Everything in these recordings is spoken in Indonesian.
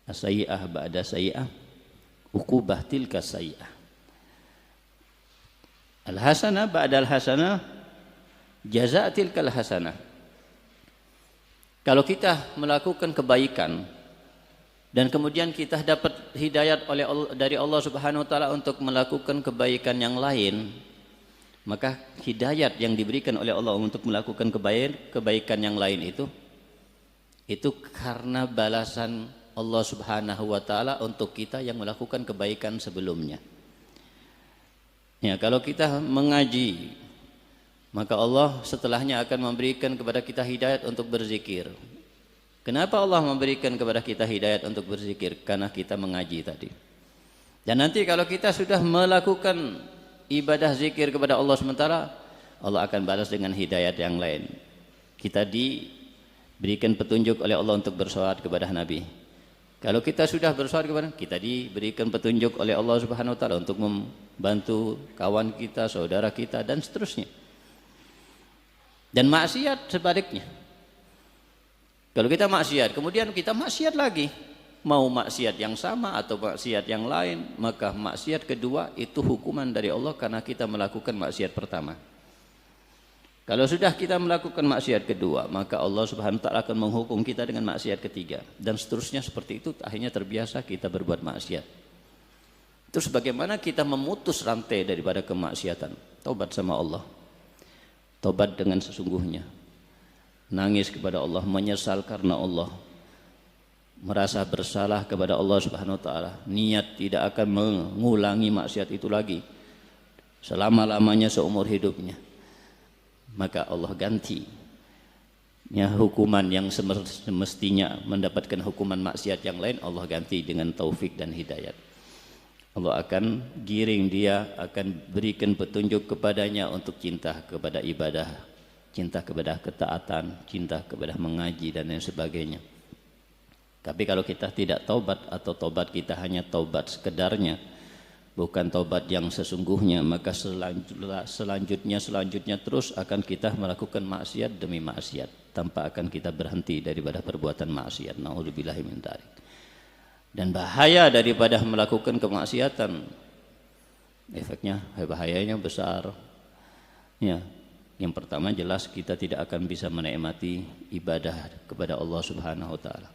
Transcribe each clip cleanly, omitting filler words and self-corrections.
As-sayyi'ah ba'da sayyi'ah, uqubah tilka sayyi'ah. Al-hasanah ba'da al-hasanah, jaza' tilkal hasanah. Kalau kita melakukan kebaikan dan kemudian kita dapat hidayat dari Allah Subhanahu wa taala untuk melakukan kebaikan yang lain, maka hidayat yang diberikan oleh Allah untuk melakukan kebaikan yang lain itu karena balasan Allah Subhanahu wa taala untuk kita yang melakukan kebaikan sebelumnya. Ya, kalau kita mengaji, maka Allah setelahnya akan memberikan kepada kita hidayat untuk berzikir. Kenapa Allah memberikan kepada kita hidayat untuk berzikir? Karena kita mengaji tadi. Dan nanti kalau kita sudah melakukan ibadah zikir kepada Allah sementara, Allah akan balas dengan hidayat yang lain. Kita diberikan petunjuk oleh Allah untuk bersolawat kepada Nabi. Kalau kita sudah bersolawat kepada, kita diberikan petunjuk oleh Allah Subhanahu wa taala untuk membantu kawan kita, saudara kita, dan seterusnya. Dan maksiat sebaliknya. Kalau kita maksiat, kemudian kita maksiat lagi, mau maksiat yang sama atau maksiat yang lain, maka maksiat kedua itu hukuman dari Allah karena kita melakukan maksiat pertama. Kalau sudah kita melakukan maksiat kedua, maka Allah Subhanahu wa taala akan menghukum kita dengan maksiat ketiga, dan seterusnya seperti itu. Akhirnya terbiasa kita berbuat maksiat. Terus bagaimana kita memutus rantai daripada kemaksiatan? Taubat sama Allah. Taubat dengan sesungguhnya. Nangis kepada Allah, menyesal karena Allah. Merasa bersalah kepada Allah Subhanahu wa taala. Niat tidak akan mengulangi maksiat itu lagi selama-lamanya seumur hidupnya. Maka Allah ganti ya, hukuman yang semestinya mendapatkan hukuman maksiat yang lain, Allah ganti dengan taufik dan hidayat. Allah akan giring dia, akan berikan petunjuk kepadanya untuk cinta kepada ibadah, cinta kepada ketaatan, cinta kepada mengaji dan lain sebagainya. Tapi kalau kita tidak taubat atau taubat kita hanya taubat sekedarnya, bukan taubat yang sesungguhnya, maka selanjutnya terus akan kita melakukan maksiat demi maksiat tanpa akan kita berhenti daripada perbuatan maksiat. Na'udzubillahi min dzalik. Dan bahaya daripada melakukan kemaksiatan, efeknya bahayanya besar. Ya, yang pertama jelas kita tidak akan bisa menikmati ibadah kepada Allah Subhanahu wa taala.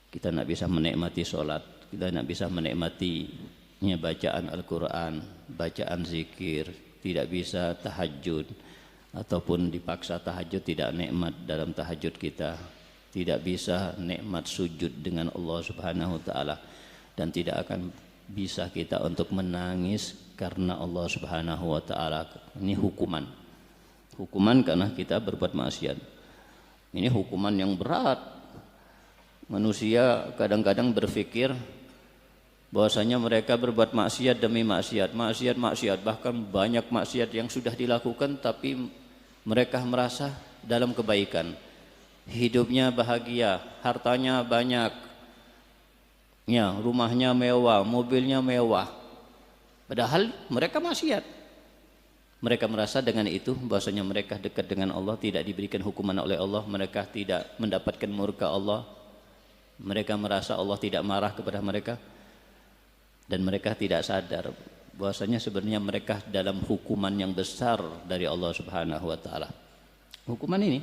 Kita tidak bisa menikmati sholat, kita tidak bisa menikmati bacaan Al-Quran, bacaan zikir, tidak bisa tahajud, ataupun dipaksa tahajud tidak nikmat dalam tahajud kita, tidak bisa nikmat sujud dengan Allah Subhanahu wa taala, dan tidak akan bisa kita untuk menangis karena Allah Subhanahu wa taala. Ini hukuman karena kita berbuat maksiat. Ini hukuman yang berat. Manusia kadang-kadang berpikir bahwasanya mereka berbuat maksiat demi maksiat, bahkan banyak maksiat yang sudah dilakukan, tapi mereka merasa dalam kebaikan, hidupnya bahagia, hartanya banyak, ya, rumahnya mewah, mobilnya mewah, padahal mereka maksiat. Mereka merasa dengan itu bahwasanya mereka dekat dengan Allah, tidak diberikan hukuman oleh Allah, mereka tidak mendapatkan murka Allah, mereka merasa Allah tidak marah kepada mereka. Dan mereka tidak sadar bahwasanya sebenarnya mereka dalam hukuman yang besar dari Allah Subhanahu wa taala. Hukuman ini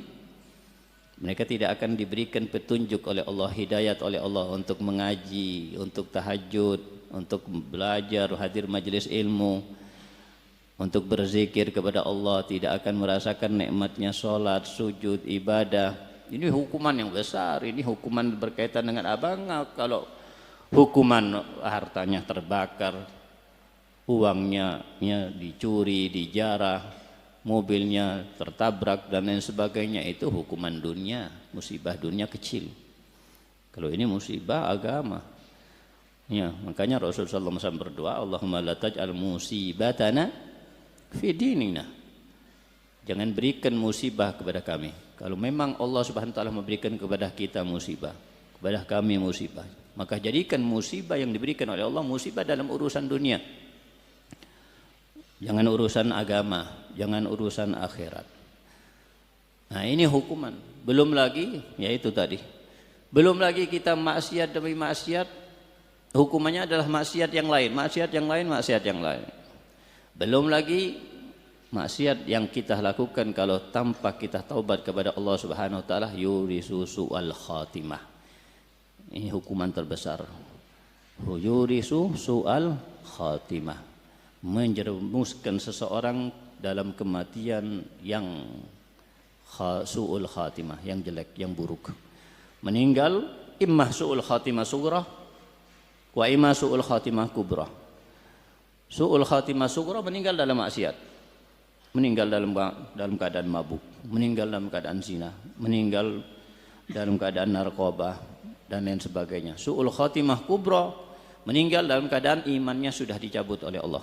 mereka tidak akan diberikan petunjuk oleh Allah, hidayat oleh Allah untuk mengaji, untuk tahajud, untuk belajar, hadir majelis ilmu, untuk berzikir kepada Allah, tidak akan merasakan nikmatnya sholat, sujud, ibadah. Ini hukuman yang besar. Ini hukuman berkaitan dengan abang. Kalau hukuman hartanya terbakar, uangnya dicuri, dijarah, mobilnya tertabrak dan lain sebagainya, itu hukuman dunia, musibah dunia kecil. Kalau ini musibah agama. Ya, makanya Rasulullah SAW berdoa, Allahumma la taj'al musibatana fi dinina. Jangan berikan musibah kepada kami. Kalau memang Allah Subhanahu wa taala memberikan kepada kita musibah, kepada kami musibah, maka jadikan musibah yang diberikan oleh Allah musibah dalam urusan dunia. Jangan urusan agama, jangan urusan akhirat. Nah, ini hukuman. Belum lagi yaitu tadi Belum lagi kita maksiat demi maksiat, hukumannya adalah maksiat yang lain, maksiat yang lain, maksiat yang lain. Belum lagi maksiat yang kita lakukan kalau tanpa kita taubat kepada Allah Subhanahu wa taala, yurisu su'al khatimah. Ini hukuman terbesar. Yurisu su'al khatimah. Menjerumuskan seseorang dalam kematian yang su'ul khatimah, yang jelek, yang buruk. Meninggal imma su'ul khatimah sughra wa imma su'ul khatimah kubra. Su'ul khatimah sughra meninggal dalam maksiat, meninggal dalam keadaan mabuk, meninggal dalam keadaan zina, meninggal dalam keadaan narkoba dan lain sebagainya. Su'ul khatimah kubra meninggal dalam keadaan imannya sudah dicabut oleh Allah,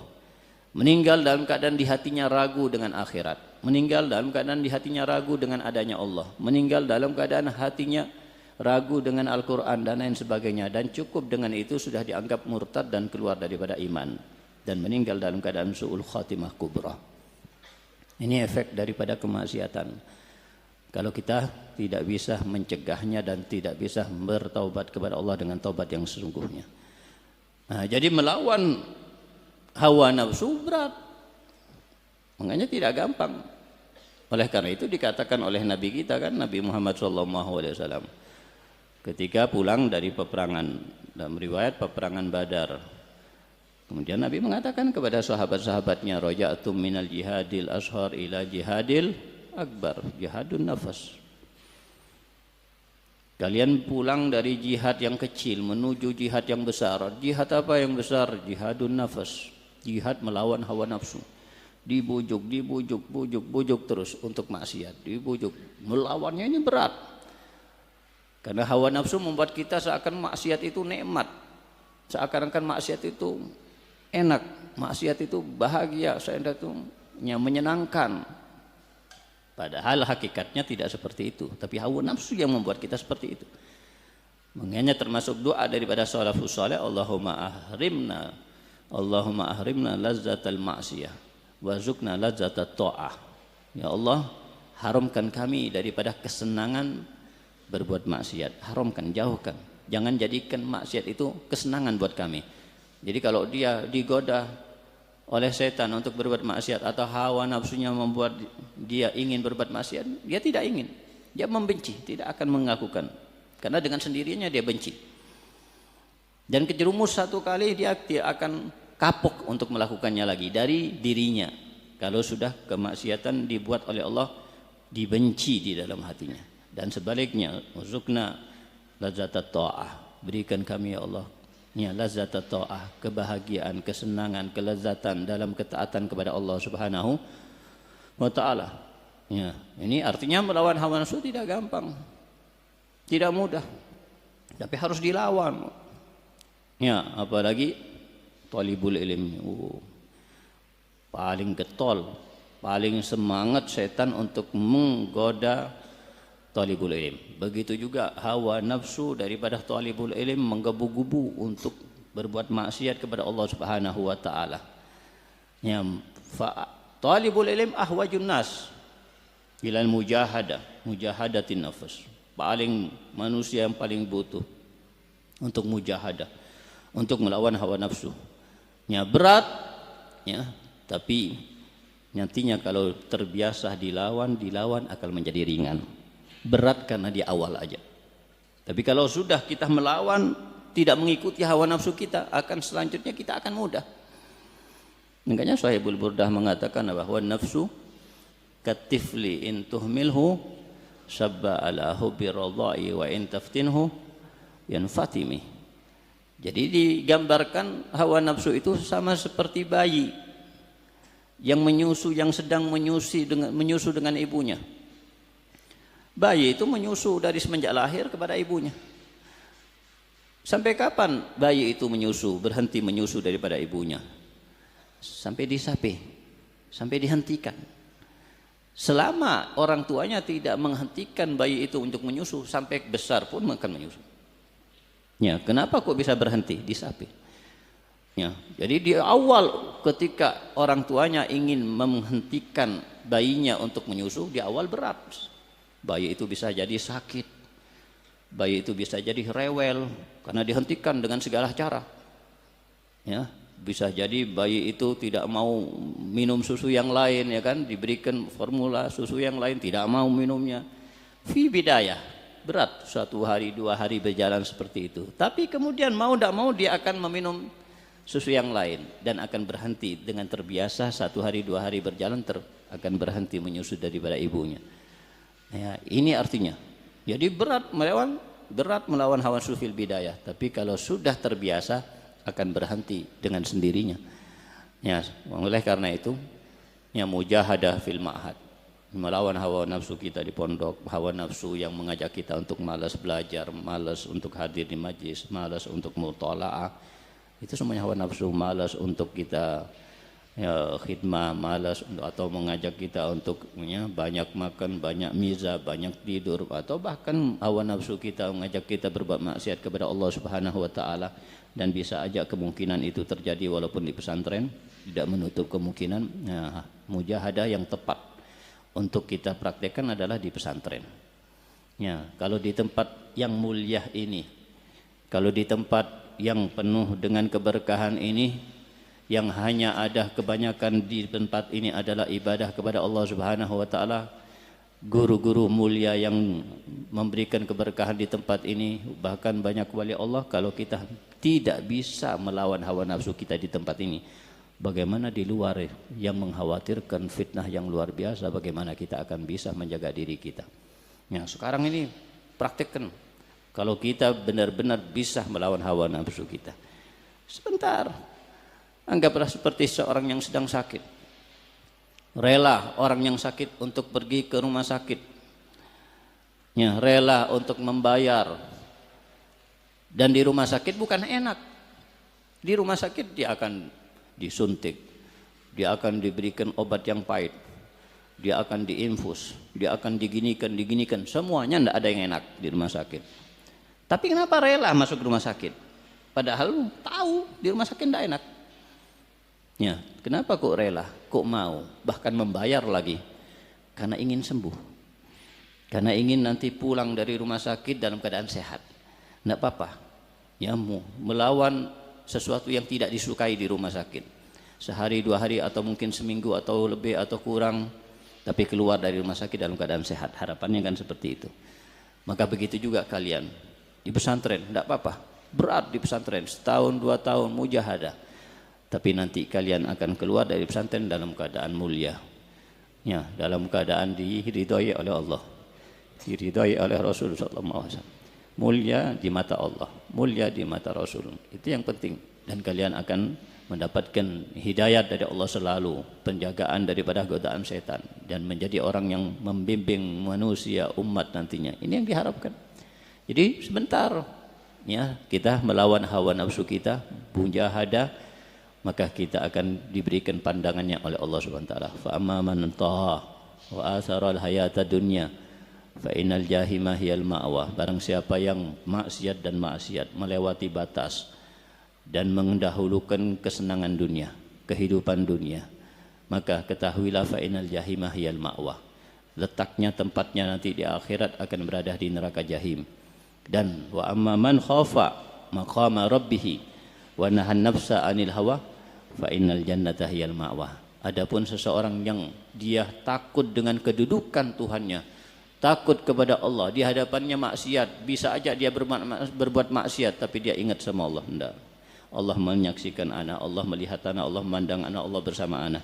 meninggal dalam keadaan di hatinya ragu dengan akhirat, meninggal dalam keadaan di hatinya ragu dengan adanya Allah, meninggal dalam keadaan hatinya ragu dengan Al-Quran dan lain sebagainya, dan cukup dengan itu sudah dianggap murtad dan keluar daripada iman, dan meninggal dalam keadaan su'ul khatimah kubra. Ini efek daripada kemaksiatan. Kalau kita tidak bisa mencegahnya dan tidak bisa bertaubat kepada Allah dengan taubat yang sesungguhnya. Nah, jadi melawan hawa nafsu berat, makanya tidak gampang. Oleh karena itu dikatakan oleh Nabi kita kan, Nabi Muhammad SAW, ketika pulang dari peperangan, dalam riwayat peperangan Badar, kemudian Nabi mengatakan kepada sahabat-sahabatnya, raja'tum minal jihadil ashar ila jihadil akbar, jihadun nafas. Kalian pulang dari jihad yang kecil menuju jihad yang besar. Jihad apa yang besar? Jihadun nafas, jihad melawan hawa nafsu. Dibujuk, bujuk terus untuk maksiat, dibujuk, melawannya ini berat. Karena hawa nafsu membuat kita seakan maksiat itu nikmat, seakan-akan maksiat itu enak, maksiat itu bahagia, seakan itu menyenangkan. Padahal hakikatnya tidak seperti itu, tapi hawa nafsu yang membuat kita seperti itu. Makanya termasuk doa daripada salafus saleh, Allahumma ahrimna lazzatal ma'siyah warzuqna lazzatat ta'ah. Ya Allah, haramkan kami daripada kesenangan berbuat maksiat, haramkan, jauhkan. Jangan jadikan maksiat itu kesenangan buat kami. Jadi kalau dia digoda oleh setan untuk berbuat maksiat atau hawa nafsunya membuat dia ingin berbuat maksiat, dia tidak ingin, dia membenci, tidak akan mengakukan, karena dengan sendirinya dia benci. Dan kejerumus satu kali, dia akan kapok untuk melakukannya lagi dari dirinya. Kalau sudah kemaksiatan dibuat oleh Allah, dibenci di dalam hatinya. Dan sebaliknya, uzukna lazzatat ta'ah, berikan kami ya Allah ya lazzatat ta'ah, kebahagiaan, kesenangan, kelezatan dalam ketaatan kepada Allah Subhanahu wa taala. Ya, ini artinya melawan hawa nafsu tidak gampang, tidak mudah, tapi harus dilawan. Ya, apalagi talibul ilmi, paling getol, paling semangat setan untuk menggoda talibul ilm. Begitu juga hawa nafsu daripada talibul ilm menggebu-gebu untuk berbuat maksiat kepada Allah Subhanahu wa taala. Ya, talibul ilm ahwajun nas ilal mujahadatin nafs. Paling manusia yang paling butuh untuk mujahadah, untuk melawan hawa nafsu. Ya, berat ya, tapi nantinya kalau terbiasa dilawan akan menjadi ringan. Berat karena di awal aja, tapi kalau sudah kita melawan, tidak mengikuti hawa nafsu kita, akan selanjutnya kita akan mudah. Makanya Sahibul Burdah mengatakan bahwa nafsu katifli in tuhmilhu sabba ala hubbi radai wa in taftinhu yanfatimi. Jadi digambarkan hawa nafsu itu sama seperti bayi yang menyusu, yang sedang menyusu dengan ibunya. Bayi itu menyusu dari semenjak lahir kepada ibunya. Sampai kapan bayi itu menyusu, berhenti menyusu daripada ibunya? Sampai disapi, sampai dihentikan. Selama orang tuanya tidak menghentikan bayi itu untuk menyusu, sampai besar pun akan menyusu. Ya, kenapa kok bisa berhenti? Disapi. Ya, jadi di awal ketika orang tuanya ingin menghentikan bayinya untuk menyusu, di awal berat. Bayi itu bisa jadi sakit, Bayi itu bisa jadi rewel karena dihentikan dengan segala cara. Ya, bisa jadi bayi itu tidak mau minum susu yang lain, ya kan, diberikan formula susu yang lain tidak mau minumnya. Fi bidayah, berat 1 hari 2 hari berjalan seperti itu. Tapi kemudian mau tidak mau dia akan meminum susu yang lain dan akan berhenti dengan terbiasa 1 hari 2 hari berjalan akan berhenti menyusu daripada ibunya. Ya, ini artinya. Jadi berat melawan hawa nafsu fil bidayah, tapi kalau sudah terbiasa akan berhenti dengan sendirinya. Ya, oleh karena itu, ya mujahadah fil ma'had, melawan hawa nafsu kita di pondok, hawa nafsu yang mengajak kita untuk malas belajar, malas untuk hadir di majlis, malas untuk mutalaah. Itu semuanya hawa nafsu, malas untuk kita ya, khidmah, malas atau mengajak kita untuk ya, banyak makan, banyak miza, banyak tidur, atau bahkan hawa nafsu kita mengajak kita berbuat maksiat kepada Allah Subhanahu wa taala. Dan bisa aja kemungkinan itu terjadi walaupun di pesantren, tidak menutup kemungkinan. Nah, mujahadah yang tepat untuk kita praktekkan adalah di pesantren. Ya, kalau di tempat yang mulia ini, kalau di tempat yang penuh dengan keberkahan ini, yang hanya ada kebanyakan di tempat ini adalah ibadah kepada Allah Subhanahu wa taala, guru-guru mulia yang memberikan keberkahan di tempat ini, bahkan banyak wali Allah, kalau kita tidak bisa melawan hawa nafsu kita di tempat ini, bagaimana di luar yang mengkhawatirkan fitnah yang luar biasa, bagaimana kita akan bisa menjaga diri kita. Ya, sekarang ini praktekkan. Kalau kita benar-benar bisa melawan hawa nafsu kita, sebentar, anggaplah seperti seorang yang sedang sakit. Rela orang yang sakit untuk pergi ke rumah sakit, ya, rela untuk membayar. Dan di rumah sakit bukan enak. Di rumah sakit dia akan disuntik, dia akan diberikan obat yang pahit, dia akan diinfus, dia akan diginikan, semuanya tidak ada yang enak di rumah sakit. Tapi kenapa rela masuk rumah sakit? Padahal tahu di rumah sakit tidak enak. Ya, kenapa kok rela? Kok mau? Bahkan membayar lagi. Karena ingin sembuh. Karena ingin nanti pulang dari rumah sakit dalam keadaan sehat. Tidak apa-apa. Ya, melawan sesuatu yang tidak disukai di rumah sakit. Sehari 2 hari atau mungkin seminggu atau lebih atau kurang, tapi keluar dari rumah sakit dalam keadaan sehat. Harapannya kan seperti itu. Maka begitu juga kalian di pesantren, tidak apa-apa. Berat di pesantren, 1 tahun 2 tahun mujahadah. Tapi nanti kalian akan keluar dari pesantren dalam keadaan mulia. Ya, dalam keadaan diridhai oleh Allah, diridhai oleh Rasul sallallahu alaihi wasallam. Mulia di mata Allah, mulia di mata Rasul. Itu yang penting. Dan kalian akan mendapatkan hidayat dari Allah selalu, penjagaan daripada godaan setan, dan menjadi orang yang membimbing manusia umat nantinya. Ini yang diharapkan. Jadi sebentar ya, kita melawan hawa nafsu kita, mujahadah, maka kita akan diberikan pandangannya oleh Allah Subhanahu wa taala. Fa amma man taha wa athara al hayata dunya fa innal jahima hiyal ma'wa. Barang siapa yang maksiat dan maksiat, melewati batas dan mendahulukan kesenangan dunia, kehidupan dunia, maka ketahuilah fa innal jahima hiyal ma'wa. Letaknya, tempatnya nanti di akhirat akan berada di neraka jahim. Dan wa amma man khafa maqama rabbih wa nahan nafsa 'anil hawa fa innal jannata hiyal ma'wa. Adapun seseorang yang dia takut dengan kedudukan Tuhannya, takut kepada Allah, di hadapannya maksiat, bisa aja dia berbuat maksiat tapi dia ingat sama Allah. Enggak. Allah menyaksikan anak, Allah melihat anak, Allah memandang anak, Allah bersama anak.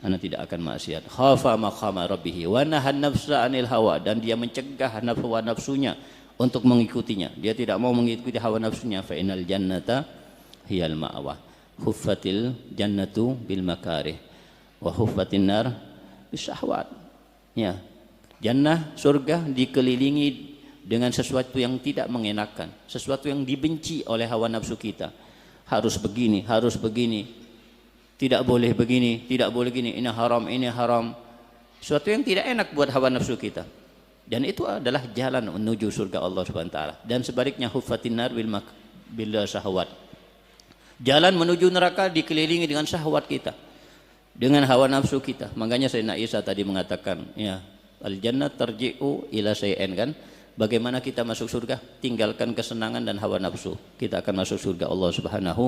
Anak tidak akan maksiat. Khafa maqama rabbih wa nahan nafsa 'anil hawa, dan dia mencegah hawa nafsunya untuk mengikutinya. Dia tidak mau mengikuti hawa nafsunya. Fa innal jannata hiyal ma'wa. Huffatil jannatu bil makarih wa huffatin nar bisyahwat. Ya, jannah, surga dikelilingi dengan sesuatu yang tidak mengenakan, sesuatu yang dibenci oleh hawa nafsu kita. Harus begini, harus begini, tidak boleh begini, tidak boleh gini, ini haram, sesuatu yang tidak enak buat hawa nafsu kita. Dan itu adalah jalan menuju surga Allah Subhanahu wa taala. Dan sebaliknya, huffatin nar bil syahwat. Jalan menuju neraka dikelilingi dengan syahwat kita, dengan hawa nafsu kita. Makanya Sayyidina Isa tadi mengatakan, ya, al jannah tarji'u ila syai'in, kan? Bagaimana kita masuk surga? Tinggalkan kesenangan dan hawa nafsu. Kita akan masuk surga Allah Subhanahu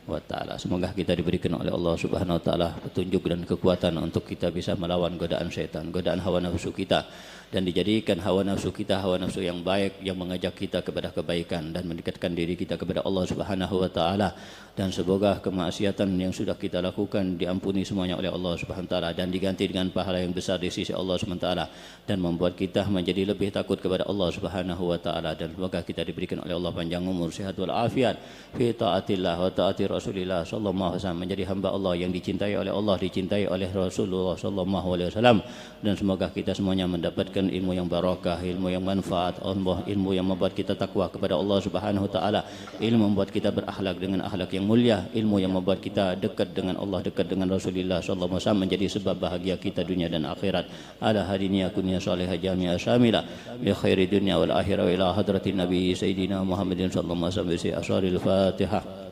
wa taala. Semoga kita diberikan oleh Allah Subhanahu wa taala petunjuk dan kekuatan untuk kita bisa melawan godaan setan, godaan hawa nafsu kita, dan dijadikan hawa nafsu kita hawa nafsu yang baik yang mengajak kita kepada kebaikan dan mendekatkan diri kita kepada Allah Subhanahu wa taala. Dan semoga kemaksiatan yang sudah kita lakukan diampuni semuanya oleh Allah Subhanahu wa taala dan diganti dengan pahala yang besar di sisi Allah Subhanahu wa taala, dan membuat kita menjadi lebih takut kepada Allah Subhanahu wa taala. Dan semoga kita diberikan oleh Allah panjang umur, sehat wal afiat fi taatillah wa taati Rasulillah sallallahu alaihi wasallam, menjadi hamba Allah yang dicintai oleh Allah, dicintai oleh Rasulullah sallallahu alaihi wasallam. Dan semoga kita semuanya mendapatkan ilmu yang barakah, ilmu yang manfaat, ilmu yang membuat kita takwa kepada Allah Subhanahu wa taala, ilmu membuat kita berakhlak dengan akhlak yang mulia, ilmu yang membuat kita dekat dengan Allah, dekat dengan Rasulullah sallallahu alaihi wasallam, menjadi sebab bahagia kita dunia dan akhirat. Ala hadiniya kunya salihah jami'ah syamila bi khairi dunya wal akhirah wa ila hadratin nabi sayyidina Muhammadin sallallahu alaihi wasallam bi asharil Fatihah.